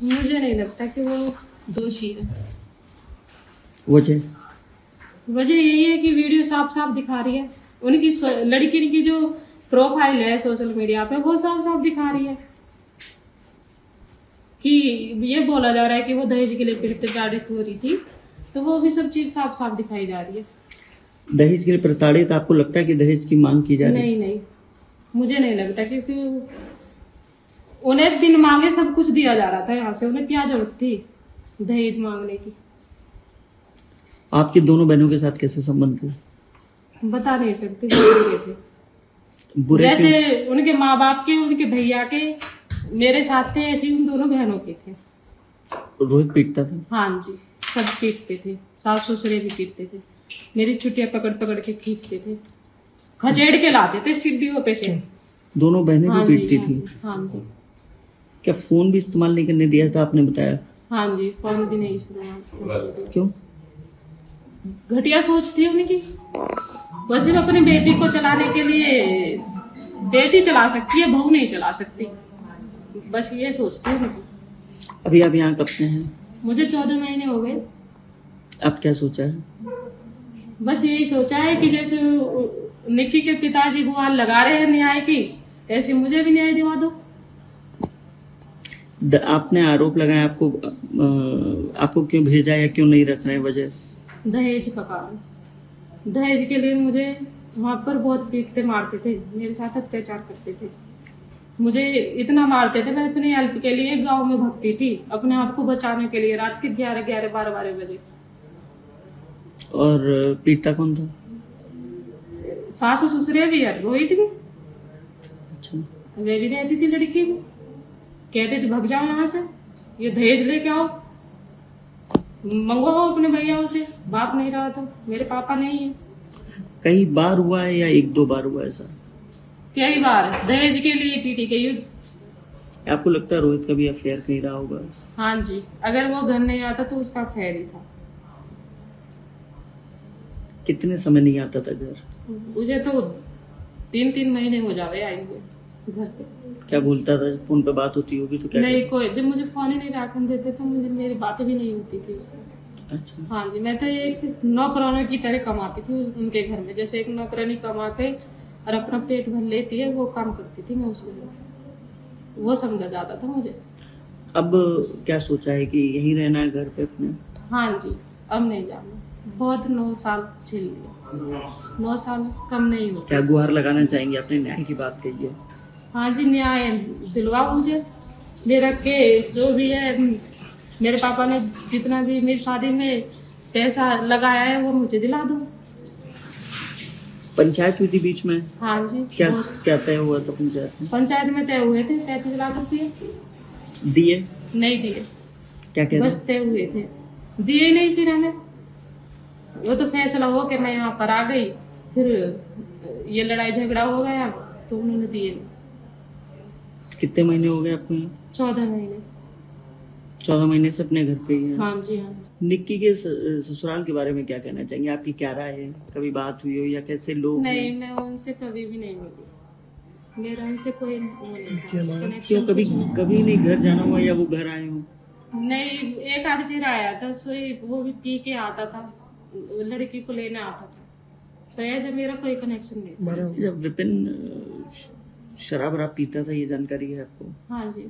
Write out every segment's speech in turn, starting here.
मुझे नहीं लगता कि वो दोषी है। वजह यही है कि वीडियो साफ साफ दिखा रही है, उनकी लड़की की जो प्रोफाइल है सोशल मीडिया पे वो साफ साफ दिखा रही है कि ये बोला जा रहा है कि वो दहेज के लिए प्रताड़ित हो रही थी, तो वो भी सब चीज साफ साफ दिखाई जा रही है। दहेज के लिए प्रताड़ित आपको लगता है कि दहेज की मांग की जा रही है? नहीं, मुझे नहीं लगता, क्योंकि उन्हें बिन मांगे सब कुछ दिया जा रहा था यहाँ से, उन्हें क्या जरूरत थी दहेज मांगने की। आपकी दोनों बहनों के साथ कैसे संबंध थे? बता नहीं सकते, बुरे थे। जैसे उनके माँ बाप के, उनके भैया के मेरे साथ थे, ऐसे उन दोनों बहनों के थे। रोहित पीटता था? हाँ जी, सब पीटते थे, सास ससुरे भी पीटते थे, मेरी छुट्टियां पकड़ पकड़ के खींचते थे, खचेड़ के लाते थे सीढ़ियों पे से। दोनों बहनें भी पीटती थी? हाँ जी। क्या फोन भी इस्तेमाल नहीं करने दिया था आपने बताया? हाँ जी, फोन भी नहीं इस्तेमाल। क्यों? घटिया सोच थी उनकी, वो सिर्फ अपनी बेटी को चलाने के लिए, बेटी चला सकती है बहू नहीं चला सकती, बस ये सोचती है उनकी। अभी आप यहाँ कब से हैं? मुझे 14 महीने हो गए। अब क्या सोचा है? बस यही सोचा है कि जैसे निक्की के पिताजी गुहार लगा रहे हैं न्याय की, ऐसे मुझे भी न्याय दिवा दो। आपने आरोप लगाया, आपको क्यों भेजा या क्यों नहीं रख रहे? वजह दहेज का कारण। दहेज के लिए मुझे वहां पर बहुत पीटते मारते थे, मेरे साथ अत्याचार करते थे, मुझे इतना मारते थे। मैं अपनी हेल्प के लिए गांव में भगती थी, अपने आप को बचाने के लिए, रात के 11-11, 12-12 बजे। और पीटता कौन था? सासू ससुरे भी है, रोहित भी। अच्छा। वे भी रहती थी लड़की भी, कहते थे भग जाओ यहाँ से, ये दहेज लेके आओ, मंगवाओ अपने भैया से, बाप नहीं रहा तो, मेरे पापा नहीं है। कई बार हुआ है या 1-2 बार हुआ ऐसा? कई बार दहेज के लिए पीटी गई। आपको लगता है रोहित का भी अफेयर कहीं रहा होगा? हाँ जी, अगर वो घर नहीं आता तो उसका अफेयर ही था। कितने समय नहीं आता था घर? मुझे तो 3-3 महीने हो जावे आए हुए घर पे। क्या बोलता था? फोन पे बात होती होगी तो क्या? नहीं, कोई जब मुझे फोन ही नहीं रखने देते तो मुझे मेरी बातें भी नहीं होती थी उससे। अच्छा। हाँ जी, मैं तो एक नौकरानी की तरह कमाती थी उनके घर में, जैसे एक नौकरानी कमा के और अपना पेट भर लेती है, वो काम करती थी मैं उस घर में, वो समझा जाता था मुझे। अब क्या सोचा है कि यहीं रहना है घर पे अपने? हाँ जी, अब नहीं जाना, बहुत 9 साल झेल लिया, 9 साल कम नहीं हो। क्या गुहार लगाना चाहेंगे? आपने न्याय की बात कही है। हाँ जी, न्याय दिलवाओ मुझे, मेरा के जो भी है, मेरे पापा ने जितना भी मेरी शादी में पैसा लगाया है वो मुझे दिला दो। पंचायत हुई थी बीच में? हाँ जी। क्या तय हुआ था पंचायत में? पंचायत में तय हुए थे 33 लाख रुपये। दिए? नहीं दिए। क्या कहते? बस तय हुए थे, दिए ही नहीं फिर हमें। वो तो फैसला हो के मैं यहाँ पर आ गई, फिर ये लड़ाई झगड़ा हो गया तो उन्होंने दिए नहीं। कितने महीने हो गए आपको? 14 महीने। 14 महीने से अपने घर पे ही है? हाँ जी, हाँ जी। निक्की के ससुराल के बारे में क्या कहना चाहेंगे? आपकी क्या राय है? कभी बात हुई हो या कैसे लोग? नहीं, मैं उनसे कभी भी नहीं मिली, मेरा उनसे कोई नहीं था। क्यों? कभी नहीं घर जाना हुआ या वो घर आए हो? नहीं, एक आध फिर आया था, सोई वो भी पी के आता था, लड़की को लेने आता था, तो ऐसे मेरा कोई कनेक्शन नहीं था। जब विपिन शराब पीता था, ये जानकारी है आपको? हाँ जी,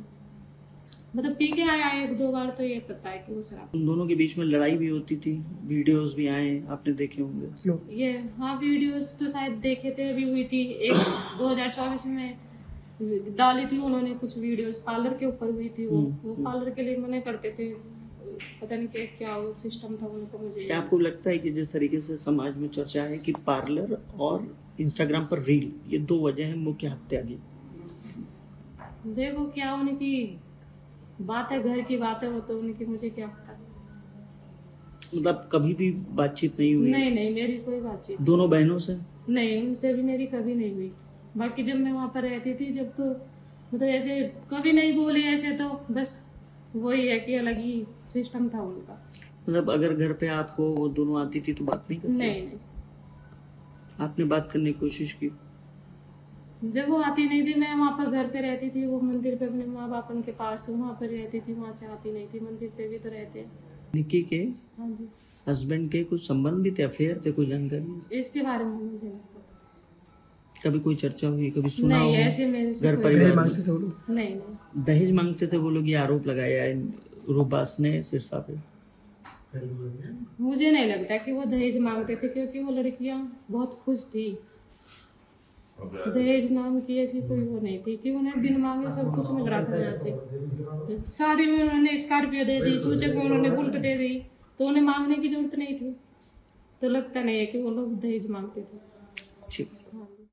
मतलब पी के आया 1-2 बार, तो ये पता है कि वो शराब। उन दोनों के बीच में लड़ाई भी होती थी, वीडियोस भी आए, आपने देखे होंगे। ये हाँ, वीडियोस तो शायद देखे थे, अभी हुई थी एक 2024 में डाली थी उन्होंने कुछ वीडियोस, पार्लर के ऊपर हुई थी। वो पार्लर के लिए मना करते थे, पता नहीं क्या सिस्टम था उनको। मुझे क्या आपको लगता है कि जिस तरीके से समाज में चर्चा है कि पार्लर और इंस्टाग्राम पर रील, ये 2 वजह है मुख्य हत्या की? देखो क्या उनकी बात है, घर की बात है, वो तो उनकी, मुझे क्या पता। मतलब कभी भी बातचीत नहीं हुई? नहीं, मेरी कोई बातचीत। दोनों बहनों से? नहीं, उनसे भी मेरी कभी नहीं हुई। बाकी जब मैं वहाँ पर रहती थी, जब तो मतलब ऐसे कभी नहीं बोली, ऐसे तो बस वही है कि अलग ही सिस्टम था उनका। मतलब अगर घर पे आपको वो दोनों आती थी तो बात नहीं करती? नहीं। आपने बात करने की कोशिश की? जब वो आती नहीं थी, मैं वहाँ पर घर पे रहती थी, वो मंदिर पे अपने माँ बाप के पास वहाँ पर रहती थी, वहाँ से आती नहीं थी। मंदिर पे भी तो रहते हैं। निक्की के हाँ जी, हस्बैंड के कुछ संबंध भी थे, अफेयर थे, कोई जानकारी? इसके बारे में मुझे नहीं पता। कभी कोई चर्चा हुई, कभी सुना नहीं, हो? ऐसे मेरे से घर कोई परिवार में? मांगते थे वो लोग? नहीं नहीं। दहेज मांगते थे वो लोग, ये आरोप लगाया है रूबास ने सिरसा पे। मुझे नहीं लगता कि वो दहेज मांगते थे, क्योंकि वो लड़कियां बहुत खुश थी। दहेज नाम की ऐसी कोई वो नहीं थी कि उन्हें बिन मांगे सब कुछ मिल रहा था यहाँ से। शादी में उन्होंने स्कॉर्पियो दे दी, चूचक में उन्होंने बुलेट दे दी, तो उन्हें मांगने की जरूरत नहीं थी। तो लगता नहीं है कि वो लोग दहेज मांगते थे। ठीक। हाँ।